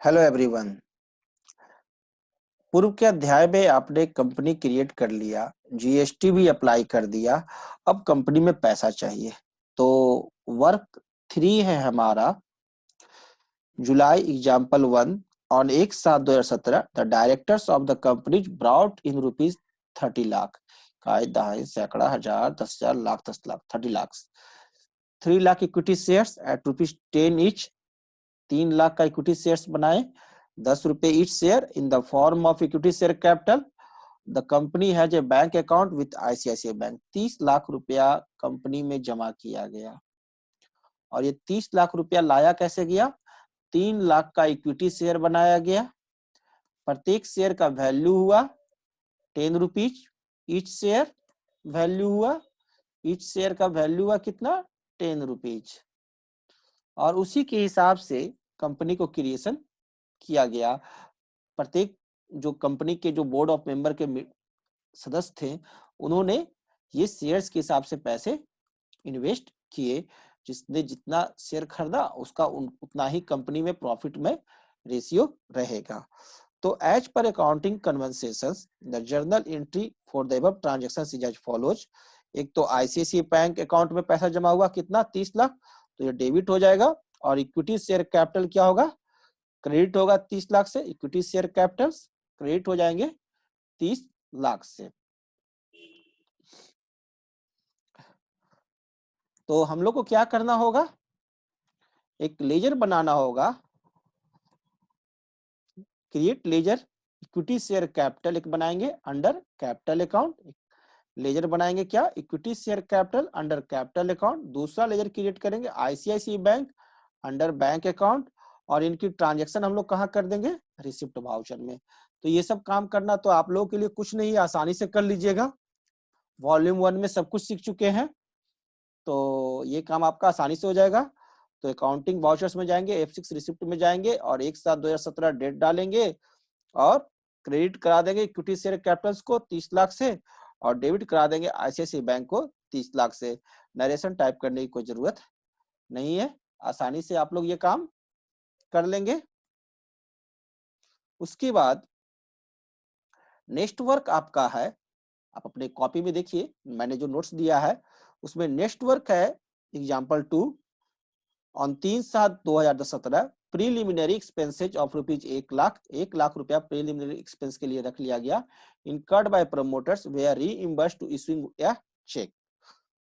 Hello everyone. पूर्व के अध्याय में आपने कंपनी क्रिएट कर लिया, जीएसटी भी अप्लाई कर दिया। अब कंपनी में पैसा चाहिए, तो वर्क 3 है हमारा। July example 1 on 1/7/2017 the directors of the company brought in rupees 30 lakh. काय दहाई सैकड़ा हजार 10,000 lakh 10 lakh 30 lakh 3 lakh equity shares at ₹10 each. 3 lakh का इक्विटी शेयर्स बनाए, 10 रुपए each share in the form of equity share capital. The company has a bank account with ICICI bank. 30 lakh रुपया company में जमा किया गया। और ये 30 लाख रुपया लाया कैसे गया? 3 लाख का इक्विटी शेयर बनाया गया। प्रत्येक शेयर का वैल्यू हुआ 10 रुपीज। ईच शेयर वैल्यू हुआ, ईच शेयर का वैल्यू हुआ कितना? 10 रुपीज। और उसी के हिसाब से कंपनी को क्रिएशन किया गया। प्रत्येक जो कंपनी के जो बोर्ड ऑफ मेंबर के सदस्य थे, उन्होंने ये शेयर्स के हिसाब से पैसे इन्वेस्ट किए। जिसने जितना शेयर खरीदा उसका उतना ही कंपनी में प्रॉफिट में रेशियो रहेगा। तो as per accounting conventions the journal entry for the above transactions is as follows. एक तो आईसीआईसीआई बैंक अकाउंट में पैसा जमा हुआ कितना? 30 लाख, तो ये डेबिट हो जाएगा। और इक्विटी शेयर कैपिटल क्या होगा? क्रेडिट होगा 30 लाख से। इक्विटी शेयर कैपिटल क्रेडिट हो जाएंगे 30 लाख से। तो हम लोग को क्या करना होगा? एक लेजर बनाना होगा, create ledger equity share capital एक बनाएंगे अंडर कैपिटल अकाउंट। लेजर बनाएंगे क्या? Equity share capital under capital account. दूसरा लेजर क्रिएट करेंगे ICICI bank under bank account. और इनकी ट्रांजैक्शन हम लोग कहाँ कर देंगे? रिसिप्ट वाउचर में। तो ये सब काम करना तो आप लोगों के लिए कुछ नहीं, आसानी से कर लीजिएगा। वॉल्यूम 1 में सब कुछ सीख चुके हैं, तो ये काम आपका आसानी से हो जाएगा। तो अकाउंटिंग वाउचर्स में जाएंगे, F6 रिसिप्ट में जाएंगे और 1/7/2017 डेट डालेंगे और क्रेडिट करा देंगे इक्विटी शेयर कैपिटल्स को 30 लाख से और डेबिट करा देंगे आईसीआईसीआई बैंक को 30 लाख से। नरेशन टाइप करने की कोई जरूरत नहीं है, आसानी से आप लोग ये काम कर लेंगे। उसके बाद नेक्स्ट वर्क आपका है, आप अपने कॉपी में देखिए, मैंने जो नोट्स दिया है उसमें नेक्स्ट वर्क है example 2 on 3/7/2017 preliminary expenses of rupees 1 lakh. 1 lakh रुपया प्रीलिमिनरी एक्सपेंस के लिए रख लिया गया। Incurred by promoters were reimbursed to issuing a cheque.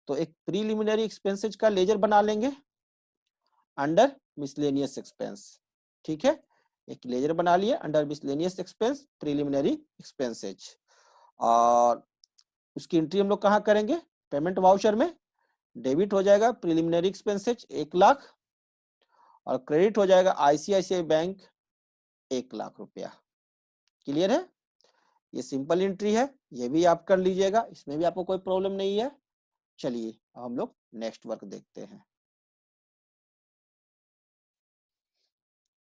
तो एक प्रीलिमिनरी एक्सपेंसेज का लेजर बना लेंगे अंडर मिसलेनियस एक्सपेंस। ठीक है, एक लेजर बना लिए under miscellaneous expense preliminary expenses. और उसकी एंट्री हम लोग कहाँ करेंगे? पेमेंट वाउचर में। डेबिट हो जाएगा प्रीलिमिनरी एक्सपेंसेज 1 लाख और क्रेडिट हो जाएगा आईसीआईसीआई बैंक 1 लाख रुपया। क्लियर है? ये सिंपल एंट्री है, ये भी आप कर लीजिएगा, इसमें भी आपको कोई प्रॉब्लम नहीं है। चलिए अब हम लोग नेक्स्ट वर्क देखते हैं।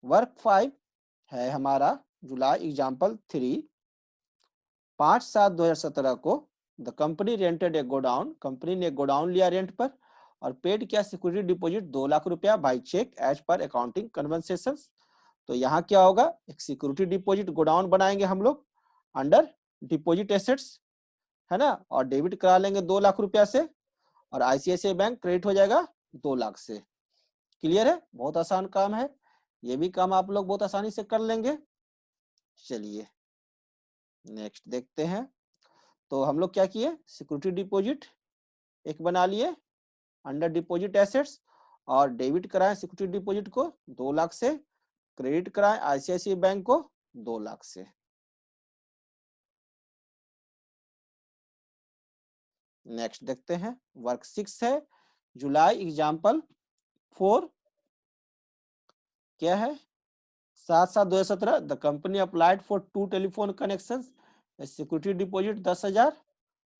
वर्क 5 है हमारा जुलाई एग्जाम्पल 3 5/7/2017 को the company rented a godown. Company ने गोडाउन लिया रेंट पर और पेड किया सिक्योरिटी डिपॉजिट 2 लाख रुपया by cheque as per accounting conventions. तो यहाँ क्या होगा? एक सिक्योरिटी डिपॉजिट गोडाउन बनाएंगे हम लोग अंडर डिपॉजिट एसेट्स, है ना, और डेबिट करा लेंगे 2 लाख रुपया से और आईसीआईसीआई बैंक क्रेडिट हो जाएगा 2 लाख से। क्लियर है? बहुत आसान काम है, ये भी काम आप लोग बहुत आसानी से कर लेंगे। चलिए नेक्स्ट देखते हैं। तो हम लोग क्या किए? सिक्योरिटी डिपॉजिट एक बना लिए अंडर डिपॉजिट एसेट्स और डेबिट कराएं सिक्योरिटी डिपॉजिट को 2 लाख से, क्रेडिट कराएं आईसीआईसीआई बैंक को 2 लाख से। नेक्स्ट देखते हैं, वर्क 6 है जुलाई एग्जाम्पल 4। क्या है? 7/7/2017 the company applied for 2 telephone connection, security deposit 10,000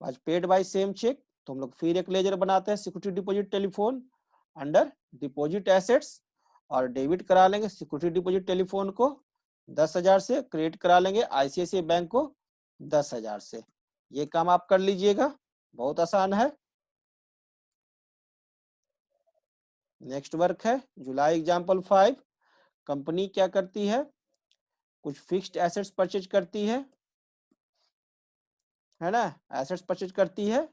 was paid by same cheque. तो हम लोग फिर एक लेजर बनाते हैं security deposit telephone under deposit assets और डेबिट करा लेंगे सिक्योरिटी डिपॉजिट टेलीफोन को 10,000 से, क्रेडिट करा लेंगे आईसीआईसीआई बैंक को 10,000 से। ये काम आप कर लीजिएगा, बहुत आसान है। नेक्स्ट वर्क है जुलाई एग्जाम्पल 5। कंपनी क्या करती है? कुछ फिक्स्ड एसेट्स परचेज करती है ना, एसेट्स परचेज करती है।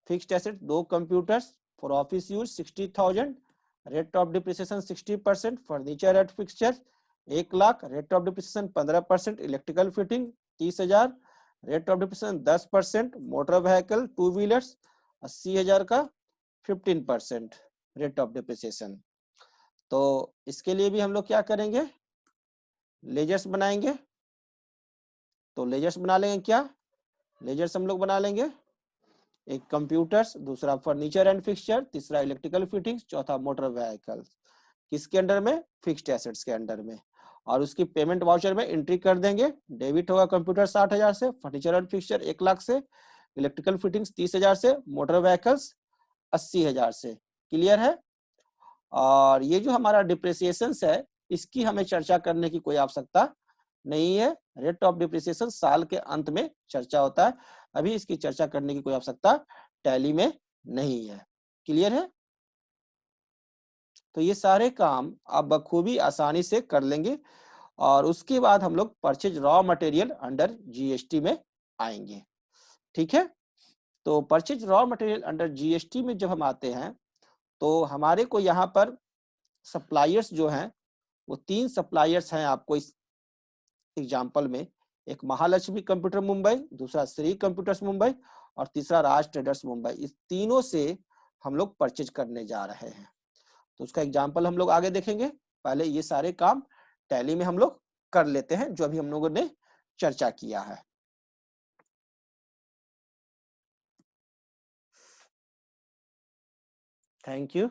Fixed asset 2 computers for office use 60,000, rate of depreciation 60%, furniture at fixture 1,00,000, rate of depreciation 15%, electrical fitting 30,000, rate of depreciation 10%, motor vehicle 2 wheelers 80,000 का 15% रेट ऑफ डिप्रिसिएशन। तो इसके लिए भी हम लोग क्या करेंगे, लेजर्स बनाएंगे। तो लेजर्स बना लेंगे, क्या लेजर्स हम लोग बना लेंगे, एक कंप्यूटर्स, दूसरा फर्नीचर एंड फिक्सचर, तीसरा इलेक्ट्रिकल फिटिंग्स, चौथा मोटर व्हीकल। किसके अंडर में, फिक्स्ड एसेट्स के अंडर में। और उसकी पेमेंट वाउचर में एंट्री कर देंगे। डेबिट होगा कंप्यूटर 60,000 से, फर्नीचर एंड फिक्सचर 1,00,000 से, इलेक्ट्रिकल फिटिंग्स 30,000 से, मोटर व्हीकल्स 80,000 से। क्लियर है। और ये जो हमारा डिप्रिसिएशन है, इसकी हमें चर्चा करने की कोई आवश्यकता नहीं है। रेट ऑफ डिप्रिसिएशन साल के अंत में चर्चा होता है, अभी इसकी चर्चा करने की कोई आवश्यकता टैली में नहीं है। क्लियर है। तो ये सारे काम आप बखूबी आसानी से कर लेंगे। और उसके बाद हम लोग purchase raw material under GST में आएंगे। ठीक है। तो purchase raw material under GST में जब हम आते हैं, तो हमारे को यहाँ पर सप्लायर्स जो हैं, वो 3 सप्लायर्स हैं आपको इस एग्जाम्पल में। एक महालक्ष्मी कंप्यूटर मुंबई, दूसरा श्री कंप्यूटर्स मुंबई, और तीसरा राज ट्रेडर्स मुंबई। इस तीनों से हम लोग परचेज करने जा रहे हैं। तो उसका एग्जाम्पल हम लोग आगे देखेंगे। पहले ये सारे काम टैली में हम लोग कर लेते हैं, जो अभी हम लोगों ने चर्चा किया है। Thank you.